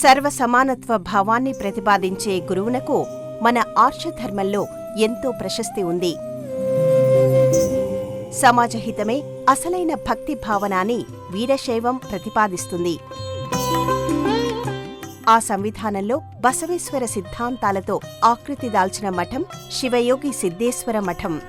సర్వసమానత్వ భావాన్ని ప్రతిపాదించే గురువునకు మన ఆర్షధర్మంలో ఎంతో ప్రశస్తి ఉంది. సమాజహితమే అసలైన భక్తి భావనాన్ని వీరశైవం ప్రతిపాదిస్తుంది. ఆ సంవిధానంలో బసవేశ్వర సిద్ధాంతాలతో ఆకృతి దాల్చిన మఠం శివయోగి సిద్ధేశ్వర మఠం.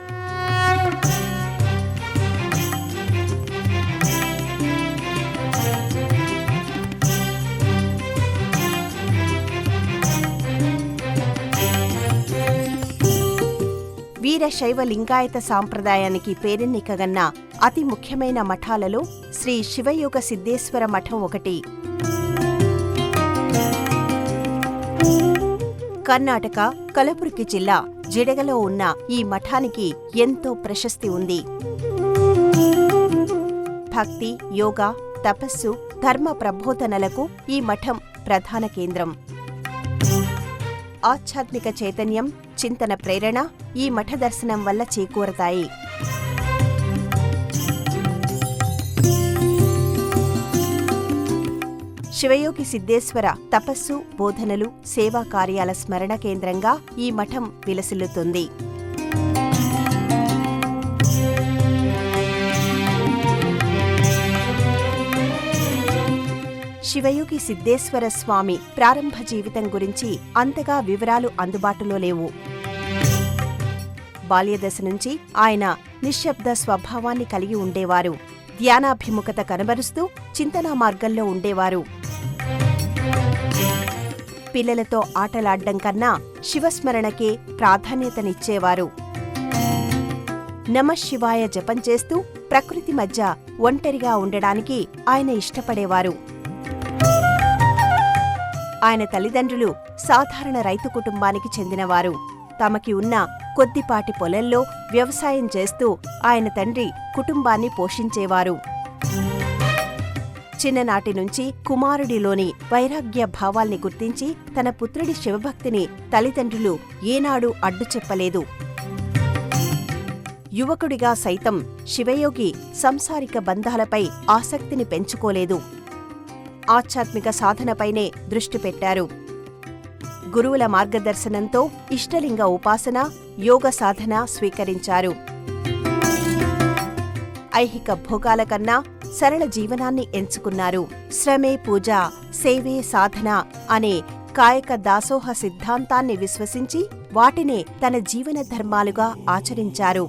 వీరశైవ లింగాయత సాంప్రదాయానికి పేరెన్నికగన్న అతి ముఖ్యమైన మఠాలలో శ్రీ శివయోగ సిద్ధేశ్వర మఠం ఒకటి. కర్ణాటక కలబుర్గి జిల్లా జిడగలో ఉన్న ఈ మఠానికి ఎంతో ప్రశస్తి ఉంది. భక్తి, యోగా, తపస్సు, ధర్మ ప్రబోధనలకు ఈ మఠం ప్రధాన కేంద్రం. ఆధ్యాత్మిక చైతన్యం, చింతన ప్రేరణ ఈ మఠ దర్శనం వల్ల చేకూరతాయి. శివయోగి సిద్ధేశ్వర తపస్సు, బోధనలు, సేవా కార్యాల స్మరణ కేంద్రంగా ఈ మఠం విలసిల్లుతుంది. శివయోగి సిద్ధేశ్వర స్వామి ప్రారంభ జీవితం గురించి అంతగా వివరాలు అందుబాటులో లేవు. బాల్యదశ నుంచి ఆయన నిశ్శబ్ద స్వభావాన్ని కలిగి ఉండేవారు. ధ్యానాభిముఖత కనబరుస్తూ చింతనా మార్గంలో ఉండేవారు. పిల్లలతో ఆటలాడ్డం కన్నా శివస్మరణకే ప్రాధాన్యతనిచ్చేవారు. నమఃశివాయ జపం చేస్తూ ప్రకృతి మధ్య ఒంటరిగా ఉండడానికి ఆయన ఇష్టపడేవారు. ఆయన తల్లిదండ్రులు సాధారణ రైతు కుటుంబానికి చెందినవారు. తమకి ఉన్న కొద్దిపాటి పొలంలో వ్యవసాయం చేస్తూ ఆయన తండ్రి కుటుంబాన్ని పోషించేవారు. చిన్ననాటి నుంచి కుమారుడిలోని వైరాగ్య భావాల్ని గుర్తించి తన పుత్రుడి శివభక్తిని తల్లిదండ్రులు ఏనాడూ అడ్డు చెప్పలేదు. యువకుడిగా సైతం శివయోగి సంసారిక బంధాలపై ఆసక్తిని పెంచుకోలేదు. ఆధ్యాత్మిక సాధనపైనే దృష్టి పెట్టారు. గురువుల మార్గదర్శనంతో ఇష్టలింగ ఉపాసన, యోగ సాధన స్వీకరించారు. ఐహిక భోగాల కన్నా సరళ జీవనాన్ని ఎంచుకున్నారు. శ్రమే పూజ, సేవే సాధన అనే కాయక దాసోహ సిద్ధాంతాన్ని విశ్వసించి వాటినే తన జీవన ధర్మాలుగా ఆచరించారు.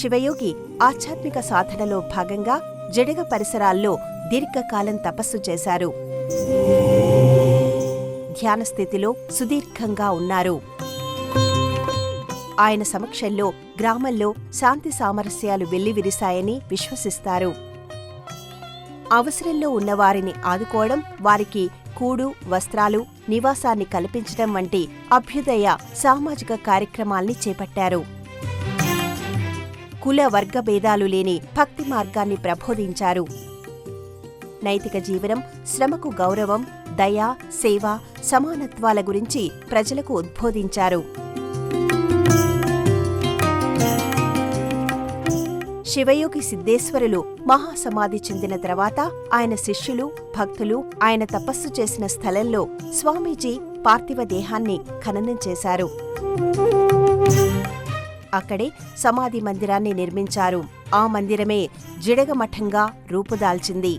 శివయోగి ఆధ్యాత్మిక సాధనలో భాగంగా జడగ పరిసరాల్లో దీర్ఘకాలం తపస్సు చేశారు. ధ్యానస్థితిలో సుదీర్ఘంగా ఉన్నారు. ఆయన సమక్షంలో గ్రామంలో శాంతి సామరస్యాలు వెల్లివిరిశాయని విశ్వసిస్తారు. అవసరంలో ఉన్నవారిని ఆదుకోవడం, వారికి కూడు, వస్త్రాలు, నివాసాన్ని కల్పించడం వంటి అభ్యుదయ సామాజిక కార్యక్రమాల్ని చేపట్టారు. కుల వర్గ భేదాలు లేని భక్తి మార్గాన్ని ప్రబోధించారు. నైతిక జీవనం, శ్రమకు గౌరవం, దయ, సేవ, సమానత్వాల గురించి ప్రజలకు ఉద్బోధించారు. శివయోగి సిద్ధేశ్వరులు మహాసమాధి చెందిన తర్వాత ఆయన శిష్యులు, భక్తులు ఆయన తపస్సు చేసిన స్థలంలో స్వామీజీ పార్థివ దేహాన్ని ఖననం చేశారు. అక్కడే సమాధి మందిరాన్ని నిర్మించారు. ఆ మందిరమే జిడగ మఠంగా రూపుదాల్చింది.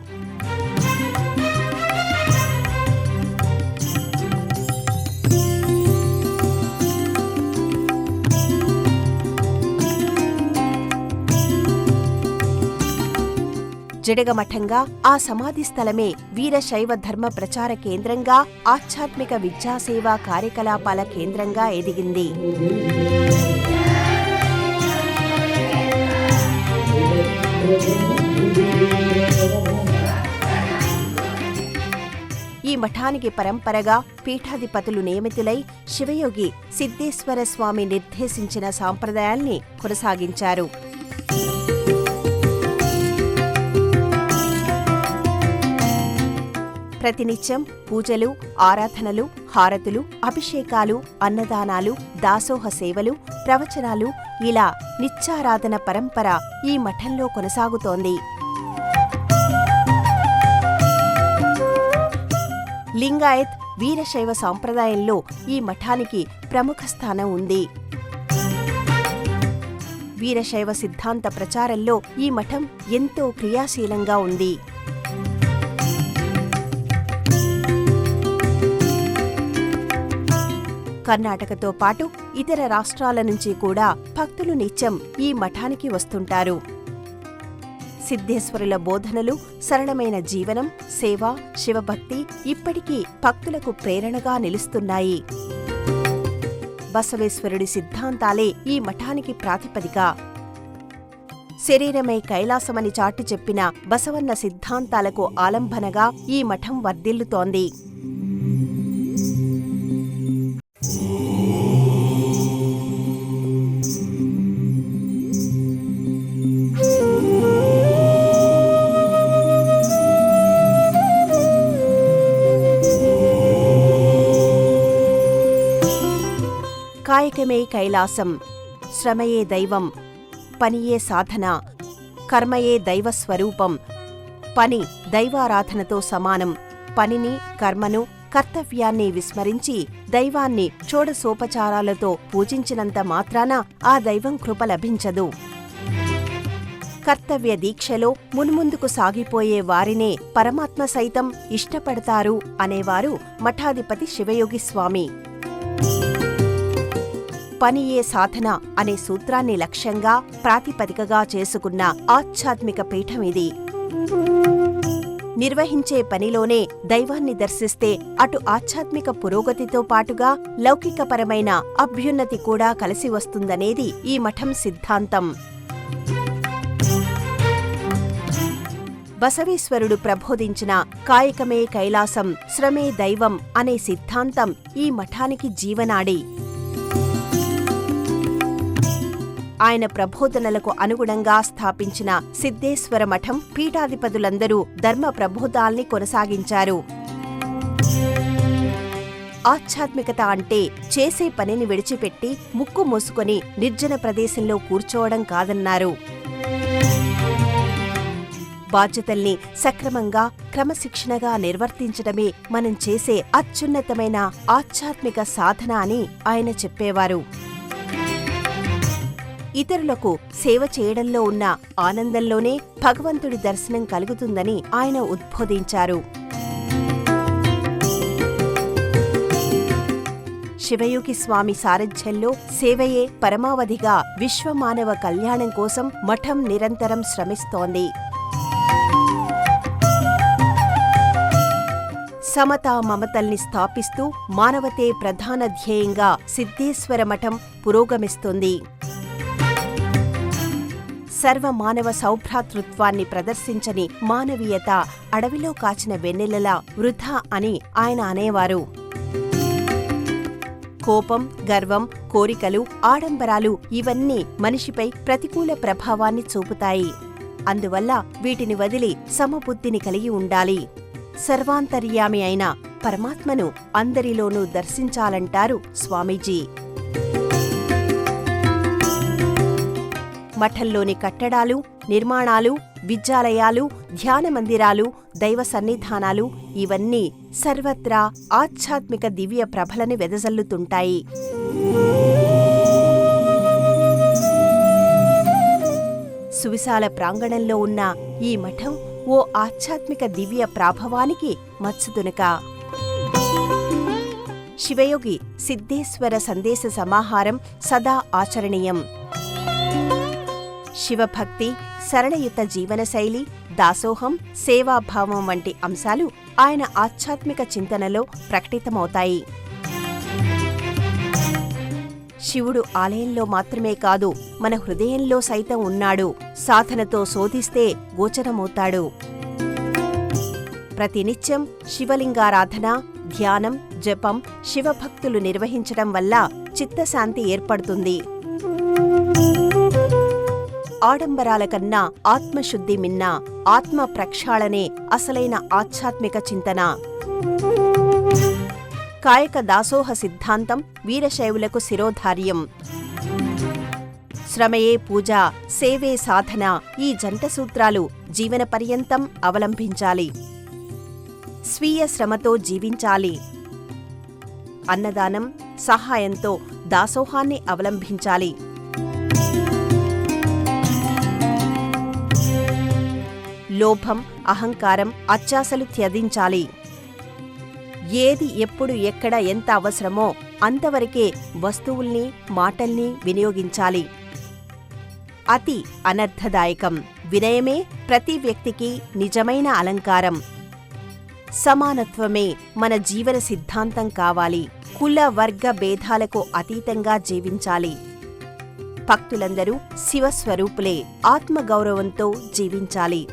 జడగమఠంగా ఆ సమాధి స్థలమే వీరశైవ ధర్మ ప్రచార కేంద్రంగా, ఆధ్యాత్మిక విద్యాసేవా కార్యకలాపాల కేంద్రంగా ఎదిగింది. ఈ మఠానికి పరంపరగా పీఠాధిపతులు నియమితులై శివయోగి సిద్ధేశ్వర స్వామి నిర్దేశించిన సాంప్రదాయాల్ని కొనసాగించారు. ప్రతినిత్యం పూజలు, ఆరాధనలు, హారతులు, అభిషేకాలు, అన్నదానాలు, దాసోహ సేవలు, ప్రవచనాలు ఇలా నిత్యారాధన పరంపర ఈ మఠంలో కొనసాగుతోంది. లింగాయత్, వీరశైవ సాంప్రదాయంలో ఈ మఠానికి ప్రముఖ స్థానం ఉంది. వీరశైవ సిద్ధాంత ప్రచారంలో ఈ మఠం ఎంతో క్రియాశీలంగా ఉంది. కర్ణాటకతో పాటు ఇతర రాష్ట్రాల నుంచి కూడా భక్తులు నిత్యం ఈ మఠానికి వస్తుంటారు. సిద్ధేశ్వరుల బోధనలు, సరళమైన జీవనం, సేవ, శివభక్తి ఇప్పటికీ భక్తులకు ప్రేరణగా నిలుస్తున్నాయి. బసవేశ్వరుడి సిద్ధాంతాలే ఈ మఠానికి ప్రాతిపదిక. శరీరమే కైలాసమని చాటి చెప్పిన బసవన్న సిద్ధాంతాలకు ఆలంబనగా ఈ మఠం వర్ధిల్లుతోంది. కాయకమే కైలాసం, శ్రమయే దైవం, పనియే సాధన, కర్మయే దైవస్వరూపం. పని దైవారాధనతో సమానం. పనిని, కర్మను, కర్తవ్యాన్ని విస్మరించి దైవాన్ని షోడశోపచారాలతో పూజించినంత మాత్రాన ఆ దైవం కృప లభించదు. కర్తవ్య దీక్షలో మున్ముందుకు సాగిపోయే వారినే పరమాత్మ సైతం ఇష్టపడతారు అనేవారు మఠాధిపతి శివయోగి స్వామి. పనియే సాధన అనే సూత్రాన్ని లక్ష్యంగా, ప్రాతిపదికగా చేసుకున్న ఆధ్యాత్మిక పీఠం ఇది. నిర్వహించే పనిలోనే దైవాన్ని దర్శిస్తే అటు ఆధ్యాత్మిక పురోగతితో పాటుగా లౌకికపరమైన అభ్యున్నతి కూడా కలిసి వస్తుందనేది ఈ మఠం సిద్ధాంతం. బసవేశ్వరుడు ప్రబోధించిన కాయకమే కైలాసం, శ్రమే దైవం అనే సిద్ధాంతం ఈ మఠానికి జీవనాడి. ఆయన ప్రబోధనలకు అనుగుణంగా స్థాపించిన సిద్ధేశ్వర మఠం పీఠాధిపతులందరూ ధర్మ ప్రబోధాల్ని కొనసాగించారు. ఆధ్యాత్మికత అంటే చేసే పనిని విడిచిపెట్టి ముక్కు మూసుకొని నిర్జన ప్రదేశంలో కూర్చోవడం కాదన్నారు. బాధ్యతల్ని సక్రమంగా, క్రమశిక్షణగా నిర్వర్తించడమే మనం చేసే అత్యున్నతమైన ఆధ్యాత్మిక సాధన అని ఆయన చెప్పేవారు. ఇతరులకు సేవ చేయడంలో ఉన్న ఆనందంలోనే భగవంతుడి దర్శనం కలుగుతుందని ఆయన ఉద్బోధించారు. శివయోగి స్వామి సారథ్యంలో సేవయే పరమావధిగా విశ్వమానవ కళ్యాణం కోసం మఠం నిరంతరం శ్రమిస్తోంది. సమతా మమతల్ని స్థాపిస్తూ మానవతే ప్రధాన ధ్యేయంగా సిద్ధేశ్వర మఠం పురోగమిస్తుంది. సర్వమానవ సౌభ్రాతృత్వాన్ని ప్రదర్శించని మానవీయత అడవిలో కాచిన వెన్నెలలా వృధా అని ఆయన అనేవారు. కోపం, గర్వం, కోరికలు, ఆడంబరాలు ఇవన్నీ మనిషిపై ప్రతికూల ప్రభావాన్ని చూపుతాయి. అందువల్ల వీటిని వదిలి సమబుద్ధిని కలిగి ఉండాలి. సర్వాంతర్యామి అయిన పరమాత్మను అందరిలోనూ దర్శించాలంటారు స్వామీజీ. మఠంలోని కట్టడాలు, నిర్మాణాలు, విద్యాలయాలు, ధ్యాన మందిరాలు, దైవ సన్నిధానాలు ఇవన్నీ సర్వత్రా ఆధ్యాత్మిక దివ్య ప్రభలని వెదజల్లుతుంటాయి. సువిశాల ప్రాంగణంలో ఉన్న ఈ మఠం ఓ ఆధ్యాత్మిక దివ్య ప్రాభవానికి మచ్చుతునక. శివయోగి సిద్ధేశ్వర సందేశ సమాహారం సదా ఆచరణీయం. శివభక్తి, సరళయుత జీవనశైలి, దాసోహం, సేవాభావం వంటి అంశాలు ఆయన ఆధ్యాత్మిక చింతనలో ప్రకటితమవుతాయి. శివుడు ఆలయంలో మాత్రమే కాదు, మన హృదయంలో సైతం ఉన్నాడు. సాధనతో శోధిస్తే గోచరమవుతాడు. ప్రతినిత్యం శివలింగారాధన, ధ్యానం, జపం, శివభక్తులు నిర్వహించడం వల్ల చిత్తశాంతి ఏర్పడుతుంది. ఆడంబరాల కన్నా ఆత్మశుద్ధి మిన్న. ఆత్మ ప్రక్షాళనే అసలైన ఆధ్యాత్మిక చింతన. కాయక దాసోహ సిద్ధాంతం వీరశైవులకు శిరోధార్యం. శ్రమయే పూజ, సేవే సాధన ఈ జంట సూత్రాలు జీవన పర్యంతం అవలంబించాలి. స్వీయ శ్రమతో జీవించాలి. అన్నదానం, సహాయంతో దాసోహాన్ని అవలంబించాలి. లోభం, అహంకారం, అత్యాశలు త్యజించాలి. ఏది ఎప్పుడు ఎక్కడ ఎంత అవసరమో అంతవరకే వస్తువుల్ని, మాటల్ని వినియోగించాలి. అతి అనర్థదాయకం. వినయమే ప్రతి వ్యక్తికి నిజమైన అలంకారం. సమానత్వమే మన జీవన సిద్ధాంతం కావాలి. కుల వర్గ భేదాలకు అతీతంగా జీవించాలి. భక్తులందరూ శివస్వరూపులే. ఆత్మగౌరవంతో జీవించాలి.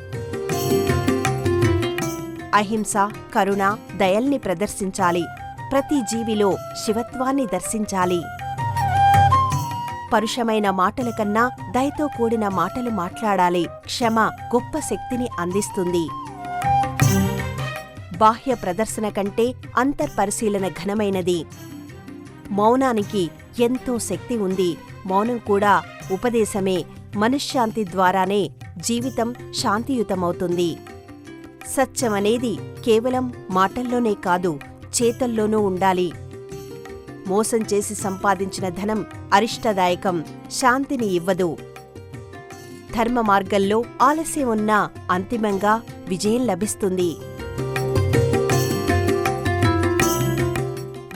అహింస, కరుణ, దయల్ని ప్రదర్శించాలి. ప్రతి జీవిలో శివత్వాన్ని దర్శించాలి. పరుషమైన మాటల కన్నా దయతో కూడిన మాటలు మాట్లాడాలి. క్షమ గొప్ప శక్తిని అందిస్తుంది. బాహ్య ప్రదర్శన కంటే అంతర్పరిశీలన ఘనమైనది. మౌనానికి ఎంతో శక్తి ఉంది. మౌనం కూడా ఉపదేశమే. మనశ్శాంతి ద్వారానే జీవితం శాంతియుతమవుతుంది. సత్యమనేది కేవలం మాటల్లోనే కాదు, చేతల్లోనూ ఉండాలి. మోసం చేసి సంపాదించిన ధనం అరిష్టదాయకం, శాంతిని ఇవ్వదు. ధర్మ మార్గంలో ఆలస్యం ఉన్నా అంతిమంగా విజయం లభిస్తుంది.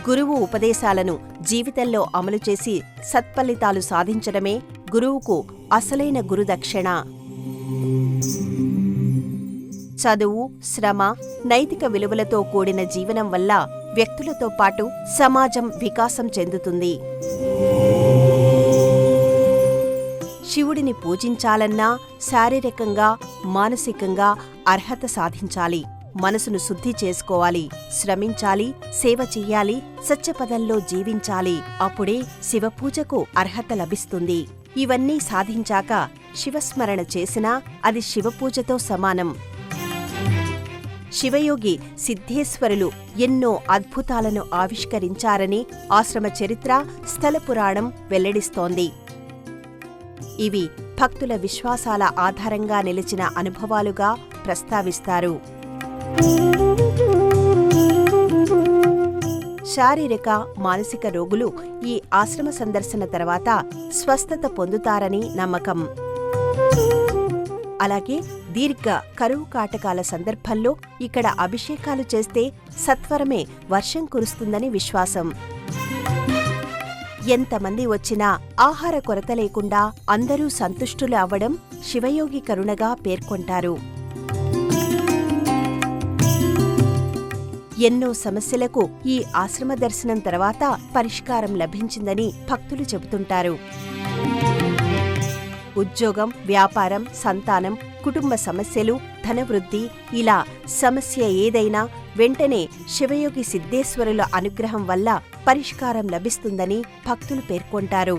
గురువు ఉపదేశాలను జీవితంలో అమలు చేసి సత్ఫలితాలు సాధించడమే గురువుకు అసలైన గురుదక్షిణ. చదువు, శ్రమ, నైతిక విలువలతో కూడిన జీవనం వల్ల వ్యక్తులతో పాటు సమాజం వికాసం చెందుతుంది. శివుడిని పూజించాలన్నా శారీరకంగా, మానసికంగా అర్హత సాధించాలి. మనసును శుద్ధి చేసుకోవాలి. శ్రమించాలి, సేవ చెయ్యాలి, సత్యపదంలో జీవించాలి. అప్పుడే శివపూజకు అర్హత లభిస్తుంది. ఇవన్నీ సాధించాక శివస్మరణ చేసినా అది శివపూజతో సమానం. శివయోగి సిద్ధేశ్వరులు ఎన్నో అద్భుతాలను ఆవిష్కరించారని ఆశ్రమ చరిత్ర, స్థల పురాణం వెల్లడిస్తోంది. ఇవి భక్తుల విశ్వాసాల ఆధారంగా నిలిచిన అనుభవాలుగా ప్రస్తావిస్తారు. శారీరక, మానసిక రోగులు ఈ ఆశ్రమ సందర్శన తర్వాత స్వస్థత పొందుతారని నమ్మకం. అలాగే దీర్ఘ కరువు కాటకాల సందర్భంలో ఇక్కడ అభిషేకాలు చేస్తే సత్వరమే వర్షం కురుస్తుందని విశ్వాసం. ఎంతమంది వచ్చినా ఆహార కొరత లేకుండా అందరూ సంతుష్టులు అవ్వడం శివయోగి కరుణగా పేర్కొంటారు. ఎన్నో సమస్యలకు ఈ ఆశ్రమ దర్శనం తర్వాత పరిష్కారం లభించిందని భక్తులు చెబుతుంటారు. ఉద్యోగం, వ్యాపారం, సంతానం, కుటుంబ సమస్యలు, ధనవృద్ధి, ఇలా సమస్య ఏదైనా వెంటనే శివయోగి సిద్ధేశ్వరుల అనుగ్రహం వల్ల పరిష్కారం లభిస్తుందని భక్తులు పేర్కొంటారు.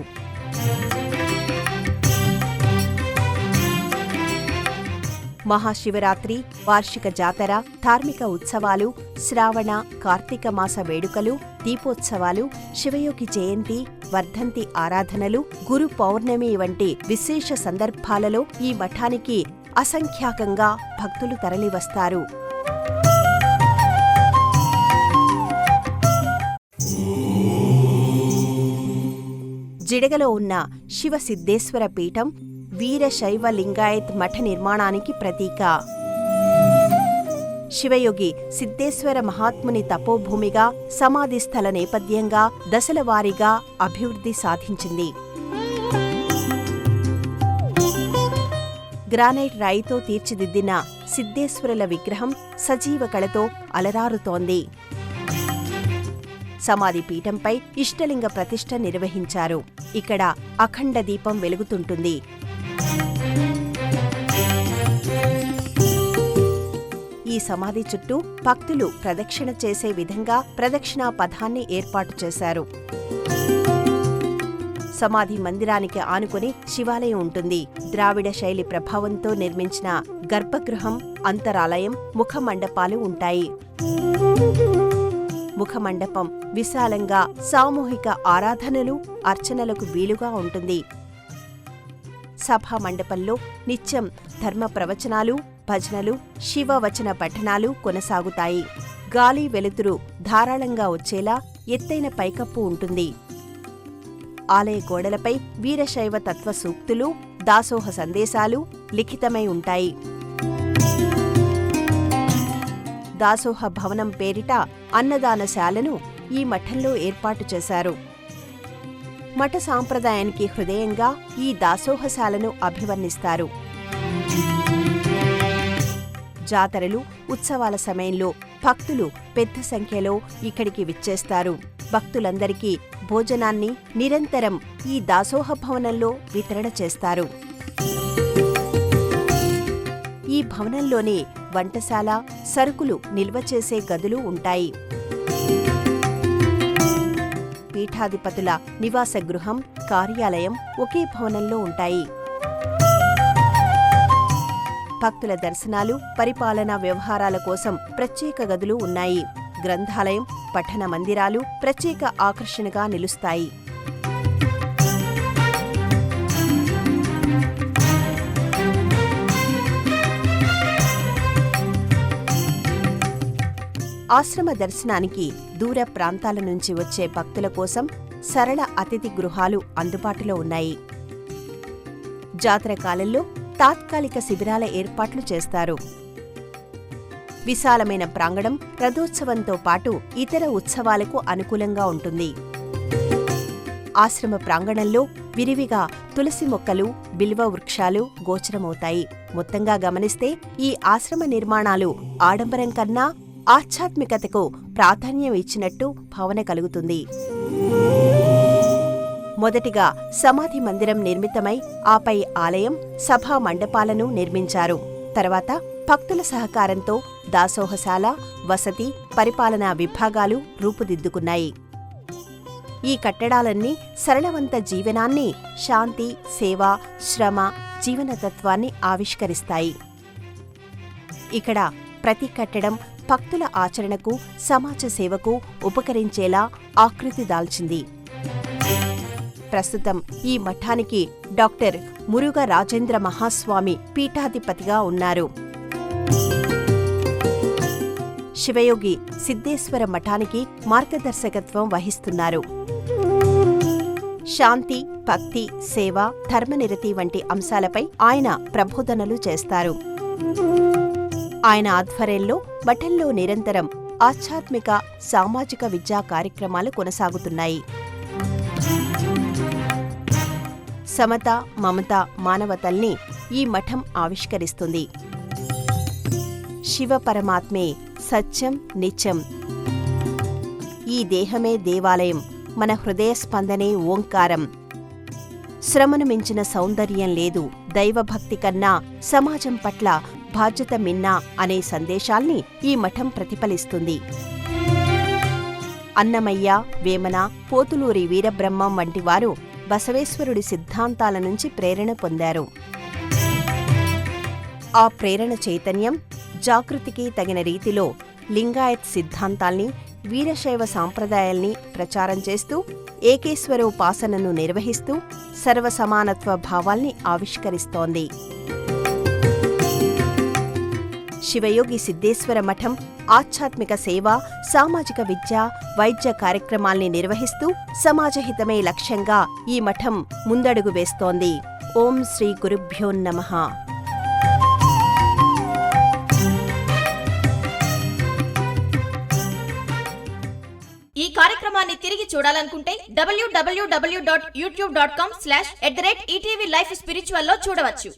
మహాశివరాత్రి, వార్షిక జాతర, ధార్మిక ఉత్సవాలు, శ్రావణ, కార్తీక మాస వేడుకలు, దీపోత్సవాలు, శివయోగి జయంతి, వర్ధంతి ఆరాధనలు, గురు పౌర్ణమి వంటి విశేష సందర్భాలలో ఈ మఠానికి అసంఖ్యాకంగా భక్తులు తరలివస్తారు. జిడగలో ఉన్న శివ సిద్ధేశ్వర పీఠం వీరశైవ లింగాయత్ మఠ నిర్మాణానికి ప్రతీక. శివయోగి సిద్ధేశ్వర మహాత్ముని తపోభూమిగా, సమాధి స్థల నేపథ్యంగా దశలవారీగా అభివృద్ధి సాధించింది. గ్రానైట్ రాయితో తీర్చిదిద్దిన సిద్ధేశ్వరుల విగ్రహం సజీవ కళతో అలరారుతోంది. సమాధి పీఠంపై ఇష్టలింగ ప్రతిష్ఠ నిర్వహించారు. ఇక్కడ అఖండ దీపం వెలుగుతుంటుంది. ఈ సమాధి చుట్టూ భక్తులు ప్రదక్షిణ చేసే విధంగా ప్రదక్షిణా పథాన్ని ఏర్పాటు చేశారు. సమాధి మందిరానికి ఆనుకుని శివాలయం ఉంటుంది. ద్రావిడ శైలి ప్రభావంతో నిర్మించిన గర్భగృహం, అంతరాలయం, ముఖమండపాలు ఉంటాయి. ముఖమండపం విశాలంగా సామూహిక ఆరాధనలు, అర్చనలకు వీలుగా ఉంటుంది. సభా మండపంలో నిత్యం ధర్మ ప్రవచనాలు, భజనలు, శివవచన పఠనాలు కొనసాగుతాయి. గాలి వెలుతురు ధారాళంగా వచ్చేలా ఎత్తైన పైకప్పు ఉంటుంది. ఆలయ గోడలపై వీరశైవ తత్వ సూక్తులు, దాసోహ సందేశాలు లిఖితమై ఉంటాయి. దాసోహ భవనం పేరిట అన్నదానశాలను ఈ మఠంలో ఏర్పాటు చేశారు. మఠ సాంప్రదాయానికి హృదయంగా ఈ దాసోహశాలను అభివర్ణిస్తారు. జాతరలు, ఉత్సవాల సమయంలో భక్తులు పెద్ద సంఖ్యలో ఇక్కడికి విచ్చేస్తారు. భక్తులందరికీ భోజనాన్ని నిరంతరం ఈ దాసోహ భవనంలో వితరణ చేస్తారు. ఈ భవనంలోనే వంటశాల, సరుకులు నిల్వ చేసే గదులు ఉంటాయి. పీఠాధిపతుల నివాస గృహం, కార్యాలయం ఒకే భవనంలో ఉంటాయి. భక్తుల దర్శనాలు, పరిపాలనా వ్యవహారాల కోసం ప్రత్యేక గదులు ఉన్నాయి. గ్రంథాలయం, పఠన మందిరాలు ప్రత్యేక ఆకర్షణగా నిలుస్తాయి. ఆశ్రమ దర్శనానికి దూర ప్రాంతాల నుంచి వచ్చే భక్తుల కోసం సరళ అతిథి గృహాలు అందుబాటులో ఉన్నాయి. జాతర కాలంలో తాత్కాలిక శిబిరాల ఏర్పాట్లు చేస్తారు. విశాలమైన ప్రాంగణం రథోత్సవంతో పాటు ఇతర ఉత్సవాలకు అనుకూలంగా ఉంటుంది. ఆశ్రమ ప్రాంగణంలో విరివిగా తులసి మొక్కలు, బిల్వ వృక్షాలు గోచరమవుతాయి. మొత్తంగా గమనిస్తే ఈ ఆశ్రమ నిర్మాణాలు ఆడంబరం కన్నా ఆధ్యాత్మికతకు ప్రాధాన్యం ఇచ్చినట్టు భావన కలుగుతుంది. మొదటిగా సమాధి మందిరం నిర్మితమై ఆపై ఆలయం, సభా మండపాలను నిర్మించారు. తర్వాత భక్తుల సహకారంతో దాసోహశాల, వసతి, పరిపాలనా విభాగాలు రూపుదిద్దుకున్నాయి. ఈ కట్టడాలన్నీ సరళవంత జీవనాన్ని, శాంతి, సేవ, శ్రమ, జీవనతత్వాన్ని ఆవిష్కరిస్తాయి. ఇక్కడ ప్రతి కట్టడం భక్తుల ఆచరణకు, సమాజ సేవకు ఉపకరించేలా ఆకృతి దాల్చింది. ప్రస్తుతం ఈ మఠానికి డాక్టర్ మురుగ రాజేంద్ర మహాస్వామి పీఠాధిపతిగా ఉన్నారు. శివయోగి సిద్ధేశ్వర మఠానికి మార్గదర్శకత్వం వహిస్తున్నారు. శాంతి, భక్తి, సేవ, ధర్మనిరతి వంటి అంశాలపై ఆయన ప్రబోధనలు చేస్తారు. ఆయన ఆధ్వర్యంలో మఠంలో నిరంతరం ఆధ్యాత్మిక, సామాజిక విద్యా కార్యక్రమాలు కొనసాగుతున్నాయి. సమత, మమత, మానవతల్ని ఈ మఠం ఆవిష్కరిస్తుంది. శివ పరమాత్మే సత్యం, నిత్యం. ఈ దేహమే దేవాలయం, మన హృదయ స్పందనే ఓంకారం. శ్రమను మించిన సౌందర్యం లేదు, దైవభక్తి కన్నా సమాజం పట్ల బాధ్యత మిన్నా అనే సందేశాల్ని ఈ మఠం ప్రతిఫలిస్తుంది. అన్నమయ్య, వేమన, పోతులూరి వీరబ్రహ్మం వంటి వారు బసవేశ్వరుడి సిద్ధాంతాల నుంచి ప్రేరణ పొందారు. ఆ ప్రేరణ చైతన్యం, జాగృతికి తగిన రీతిలో లింగాయత్ సిద్ధాంతాల్ని, వీరశైవ సాంప్రదాయాల్ని ప్రచారం చేస్తూ, ఏకేశ్వరోపాసనను నిర్వహిస్తూ సర్వసమానత్వ భావాల్ని ఆవిష్కరిస్తోంది. శివయోగి సిద్ధేశ్వర మఠం ఆధ్యాత్మిక సేవ, సామాజిక విద్య, వైద్య కార్యక్రమాల్ని నిర్వహిస్తూ సమాజహితమే లక్ష్యంగా ఈ మఠం ముందడుగు వేస్తోంది. ఓం శ్రీ గురుభ్యో నమః. ఈ కార్యక్రమాన్ని తిరిగి చూడాలనుకుంటే www.youtube.com/@ETV Life Spiritual లో చూడవచ్చు.